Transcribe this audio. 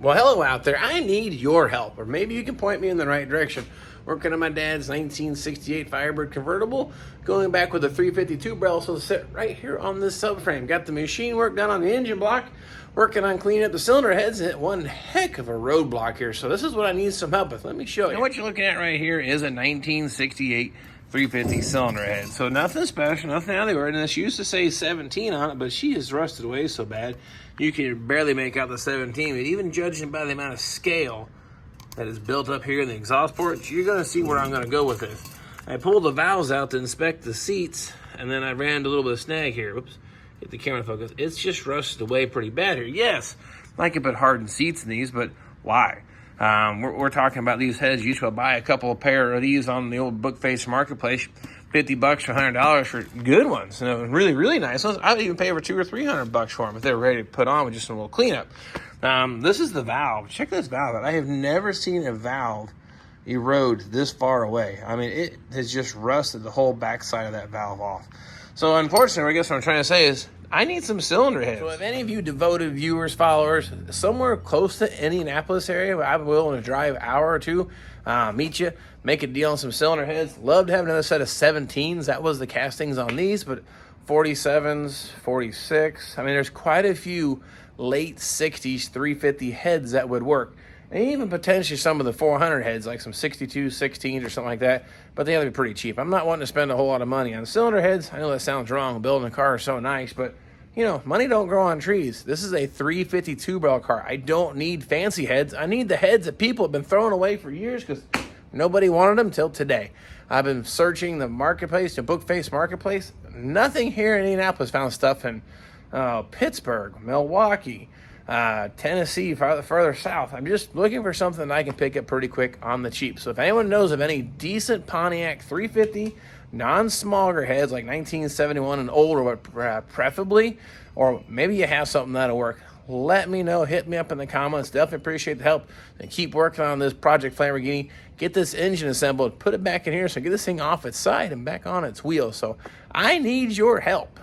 Well, hello out there. I need your help, or maybe you can point me in the right direction. Working on my dad's 1968 Firebird convertible, going back with a 352 barrel, so sit right here on this subframe. Got the machine work done on the engine block, working on cleaning up the cylinder heads, and hit one heck of a roadblock here. So this is what I need some help with. Let me show you. And what you're looking at right here is a 1968 350 cylinder head. So nothing special, nothing out of the ordinary. This used to say 17 on it, but she has rusted away so bad you can barely make out the 17. But even judging by the amount of scale that is built up here in the exhaust ports, you're going to see where I'm going to go with this. I pulled the valves out to inspect the seats, and then I ran into a little bit of snag here. Whoops, get the camera focus. It's just rusted away pretty bad here. Yes, I could put hardened seats in these, but why? We're talking about these heads. You should buy a couple of pair of these on the old Bookface marketplace, $50 to $100 for good ones. You know, really, really nice ones. I would even pay over $200 or $300 for them if they were ready to put on with just a little cleanup. This is the valve. Check this valve out. I have never seen a valve erode this far away. I mean, it has just rusted the whole backside of that valve off. So unfortunately, I guess what I'm trying to say is I need some cylinder heads. So if any of you devoted viewers, followers, somewhere close to Indianapolis area, I'm willing to drive an hour or two, meet you, make a deal on some cylinder heads. Love to have another set of 17s. That was the castings on these, but 47s, 46. I mean, there's quite a few late 60s 350 heads that would work. And even potentially some of the 400 heads, like some 62 16s or something like that, but they have to be pretty cheap. I'm not wanting to spend a whole lot of money on cylinder heads. I know that sounds wrong. Building a car is so nice, but you know, money don't grow on trees. This is a 352 barrel car. I don't need fancy heads. I need the heads that people have been throwing away for years because nobody wanted them till today. I've been searching the marketplace, the Bookface marketplace. Nothing here in Indianapolis. Found stuff in Pittsburgh, Milwaukee, Tennessee, further south. I'm just looking for something that I can pick up pretty quick on the cheap. So if anyone knows of any decent Pontiac 350 non-smaller heads like 1971 and older, preferably, or maybe you have something that'll work, let me know. Hit me up in the comments. Definitely appreciate the help, and keep working on this Project Lamborghini. Get this engine assembled, put it back in here, so get this thing off its side and back on its wheels. So I need your help.